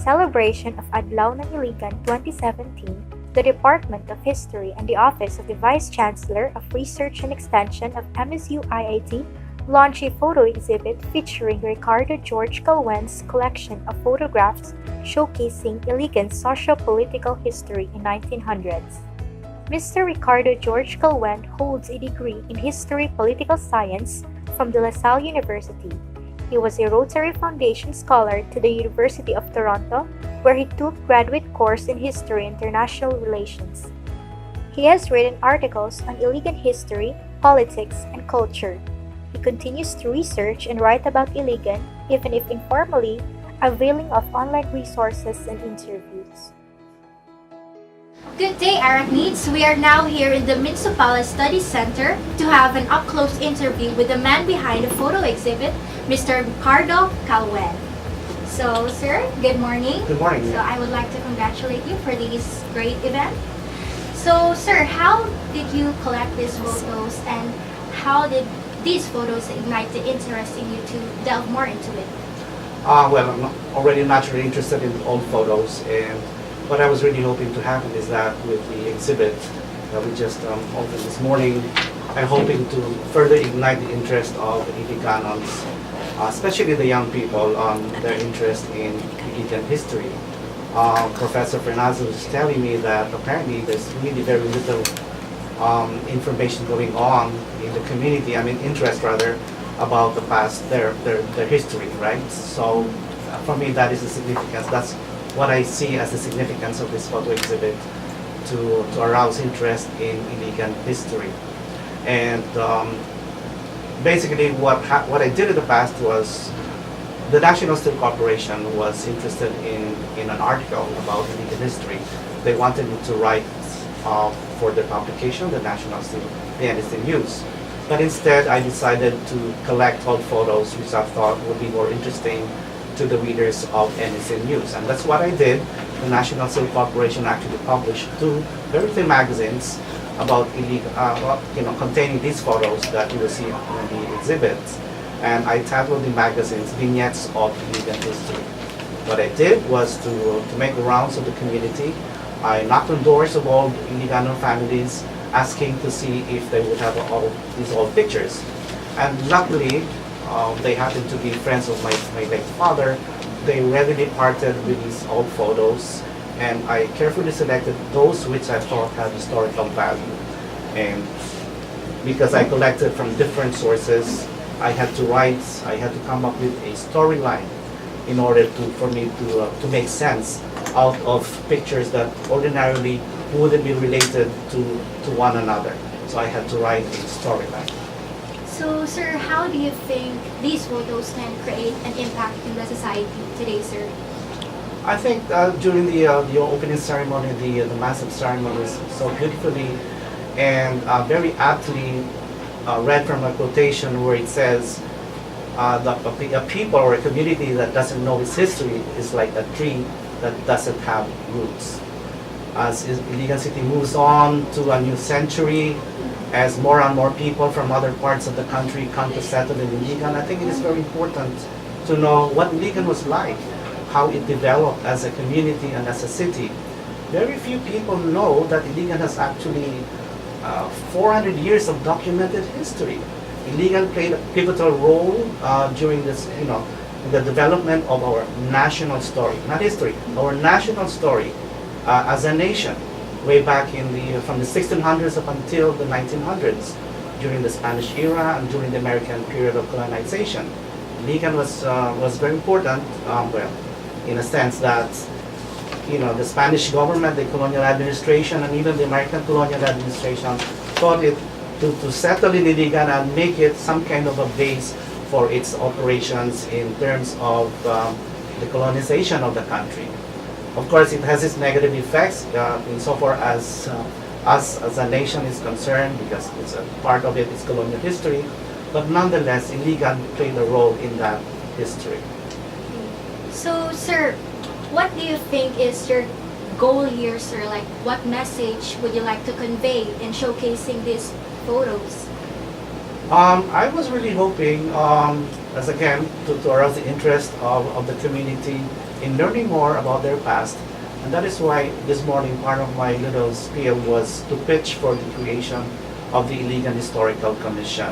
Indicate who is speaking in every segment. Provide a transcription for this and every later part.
Speaker 1: celebration of Adlaw ng Iligan 2017, the Department of History and the Office of the Vice Chancellor of Research and Extension of MSU-IIT launched a photo exhibit featuring Ricardo Jorge Calwen's collection of photographs showcasing Iligan's socio-political history in 1900s. Mr. Ricardo Jorge Calwen holds a degree in History Political Science from De La Salle University. He was a Rotary Foundation Scholar to the University of Toronto, where he took graduate course in History and International Relations. He has written articles on Iligan history, politics, and culture. He continues to research and write about Iligan, even if informally, availing of online resources and interviews.
Speaker 2: Good day, Arachnids! We are now here in the MinSuPala Studies Center to have an up-close interview with the man behind the photo exhibit, Mr. Ricardo Calwen. So, sir, good morning.
Speaker 3: Good morning.
Speaker 2: So, I would like to congratulate you for this great event. So, sir, how did you collect these photos and how did these photos ignite the interest in you to delve more into it?
Speaker 3: Well, I'm already naturally interested in old photos, and what I was really hoping to happen is that with the exhibit that we just opened this morning, I'm hoping to further ignite the interest of Iliganons, especially the young people, on their interest in Iligan history. Professor Fernandez was telling me that apparently there's really very little information going on in the community, interest rather, about the past, their history, right? So for me that is the significance. That's what I see as the significance of this photo exhibit, to arouse interest in Iligan history. And basically what I did in the past was the National Steel Corporation was interested in an article about Iligan history. They wanted me to write for their publication, the National Steel, the NST News. But instead I decided to collect old photos which I thought would be more interesting to the readers of NSN News. And that's what I did. The National Steel Corporation actually published 2 very thin magazines about containing these photos that you will see in the exhibits. And I titled the magazines Vignettes of Iligan History. What I did was to make the rounds of the community. I knocked on doors of all Iligano families, asking to see if they would have all these old pictures. And luckily, they happened to be friends of my late father. They readily parted with these old photos, and I carefully selected those which I thought had historical value. And because I collected from different sources, I had to come up with a storyline in order for me to make sense out of pictures that ordinarily wouldn't be related to one another. So I had to write a storyline.
Speaker 2: So, sir, how do you think these photos can create an impact in the society today, sir?
Speaker 3: I think during the opening ceremony, the massive ceremony was so beautifully and very aptly read from a quotation where it says that a people or a community that doesn't know its history is like a tree that doesn't have roots. As Iligan City moves on to a new century, as more and more people from other parts of the country come to settle in Iligan, I think it is very important to know what Iligan was like, how it developed as a community and as a city. Very few people know that Iligan has actually 400 years of documented history. Iligan played a pivotal role during this, the development of our national story, not history, our national story as a nation. Way back from the 1600s up until the 1900s, during the Spanish era and during the American period of colonization. Iligan was very important, in a sense that, the Spanish government, the colonial administration, and even the American colonial administration thought it to settle in Iligan and make it some kind of a base for its operations in terms of the colonization of the country. Of course, it has its negative effects insofar as us as a nation is concerned, because it's a part of it is colonial history. But nonetheless, Iligan played a role in that history.
Speaker 2: So, sir, what do you think is your goal here, sir? Like, what message would you like to convey in showcasing these photos?
Speaker 3: I was really hoping as again, to arouse the interest of the community in learning more about their past. And that is why this morning part of my little spiel was to pitch for the creation of the Iligan Historical Commission.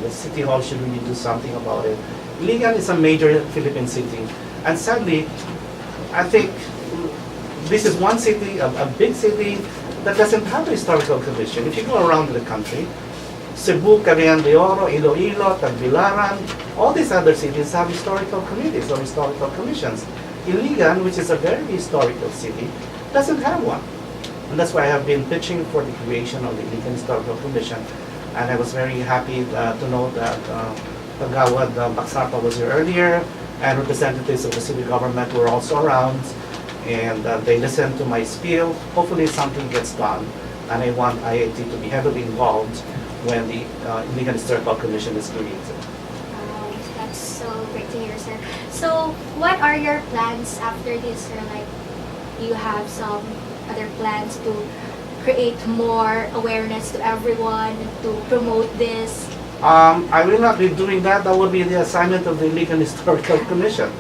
Speaker 3: The City Hall should really do something about it. Iligan is a major Philippine city, and sadly, I think this is one city, a big city, that doesn't have a historical commission. If you go around the country, Cebu, Cagayan de Oro, Iloilo, Tagbilaran, all these other cities have historical committees or historical commissions. Iligan, which is a very historical city, doesn't have one. And that's why I have been pitching for the creation of the Iligan Historical Commission. And I was very happy to know that Kagawad Baksapa was here earlier, and representatives of the city government were also around, and they listened to my spiel. Hopefully something gets done, and I want IIT to be heavily involved when the Iligan Historical Commission is created.
Speaker 2: That's so great to hear, sir. So, what are your plans after this, sir? Like, you have some other plans to create more awareness to everyone, to promote this?
Speaker 3: I will not be doing that. That will be the assignment of the Iligan Historical Commission.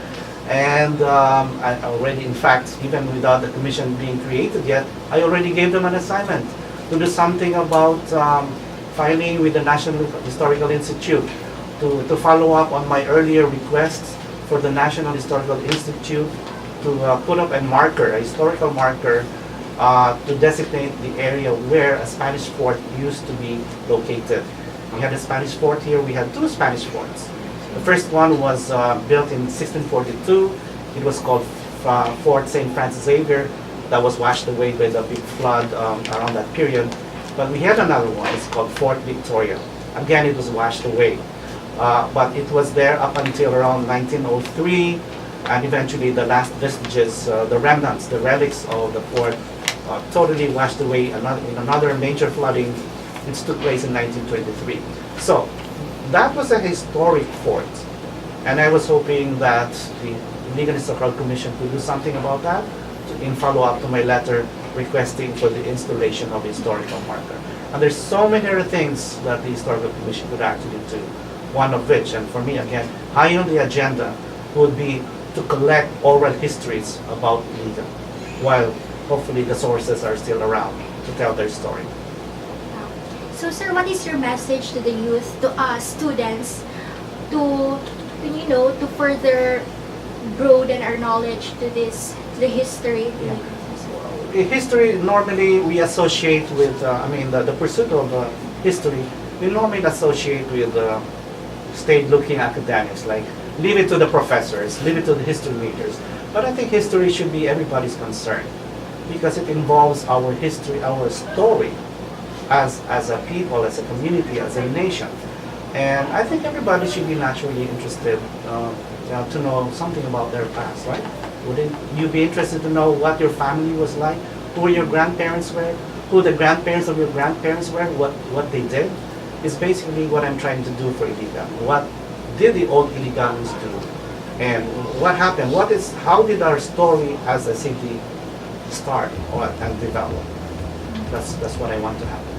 Speaker 3: And I already, in fact, even without the commission being created yet, I already gave them an assignment to do something about filing with the National Historical Institute to follow up on my earlier requests for the National Historical Institute to put up a marker, a historical marker, to designate the area where a Spanish fort used to be located. We had a Spanish fort here. We had two Spanish forts. The first one was built in 1642. It was called Fort St. Francis Xavier. That was washed away by the big flood around that period. But we had another one. It's called Fort Victoria. Again, it was washed away. But it was there up until around 1903, and eventually the last vestiges, the remnants, the relics of the fort, totally washed away in another major flooding which took place in 1923. So that was a historic fort, and I was hoping that the Iligan Historical Commission could do something about that in follow-up to my letter requesting for the installation of a historical marker. And there's so many other things that the Historical Commission could actually do. One of which, and for me again, high on the agenda, would be to collect oral histories about Iligan, while hopefully the sources are still around to tell their story.
Speaker 2: So, sir, what is your message to the youth, to us students, to to further broaden our knowledge to the history?
Speaker 3: Yeah. History normally we associate with, the pursuit of history, we normally associate with state-looking academics, like leave it to the professors, leave it to the history majors. But I think history should be everybody's concern, because it involves our history, our story, as a people, as a community, as a nation. And I think everybody should be naturally interested to know something about their past, right? Wouldn't you be interested to know what your family was like, who your grandparents were, who the grandparents of your grandparents were, what they did? Is basically what I'm trying to do for Iligan. What did the old Iligans do? And what happened? How did our story as a city start and develop? That's what I want to happen.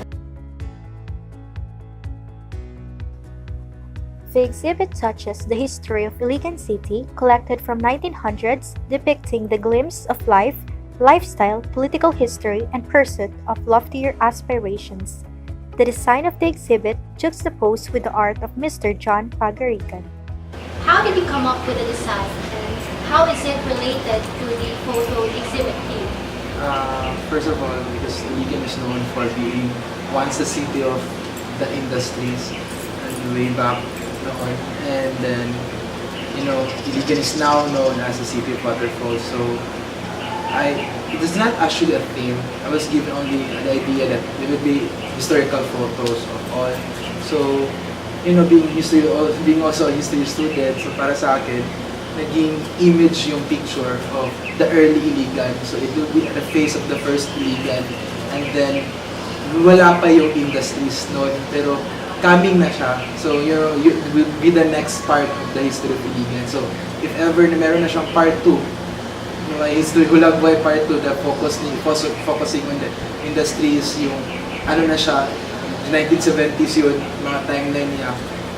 Speaker 1: The exhibit touches the history of Iligan City, collected from 1900s, depicting the glimpse of life, lifestyle, political history, and pursuit of loftier aspirations. The design of the exhibit juxtaposed with the art of Mr. John Pagarigan.
Speaker 2: How did you come up with the design, and how is it related to the photo exhibit here?
Speaker 4: First of all, because Iligan is known for being once the city of the industries, and way back noon. And then, Iligan is now known as the city of waterfalls. So, it is not actually a theme. I was given only the idea that there would be historical photos of all. So, being also a history student, so para sa akin, naging image yung picture of the early Iligan. So it will be at the face of the first Iligan. And then, wala pa yung industries noon, pero coming na siya. So, you will be the next part of the history of Iligan. So, if ever na meron na siyang part 2, yung history HULAGWAY part 2, the focusing on the industries, yung na siya, 1970s yun, mga timeline niya,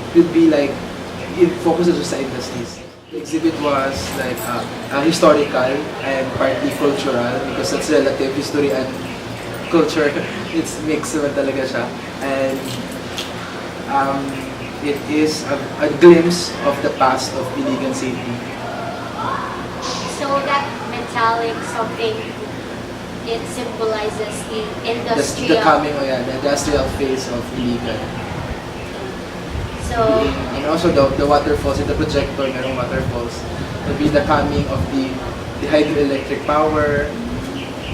Speaker 4: it would be like, it focuses sa industries. The exhibit was like historical and partly cultural because that's relative history and culture. It's mixed naman talaga siya. And it is a glimpse of the past of Iligan City.
Speaker 2: So that metallic something, it symbolizes the industrial.
Speaker 4: The industrial phase of Iligan.
Speaker 2: So
Speaker 4: And also the waterfalls, in the projector, merong waterfalls. It will be the coming of the hydroelectric power,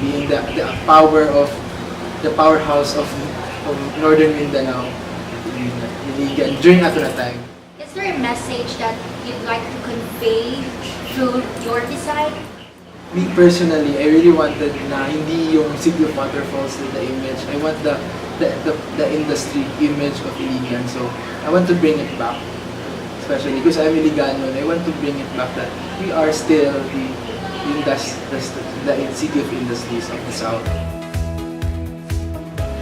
Speaker 4: being the power of the powerhouse of northern Mindanao, Iligan, during Atuna time.
Speaker 2: is there a message that you'd like to convey through your design?
Speaker 4: Me personally, I really wanted na hindi yung City of Waterfalls the image. I want the industry image of Iligan. So I want to bring it back, especially because I'm Iligano, and I want to bring it back that we are still the city of industries of the South.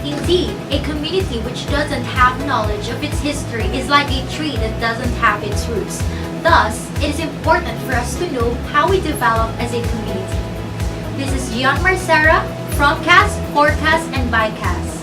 Speaker 2: Indeed, a community which doesn't have knowledge of its history is like a tree that doesn't have its roots. Thus, it is important for us to know how we develop as a community. This is Gian Marcera from CASS, for CASS, and by CASS.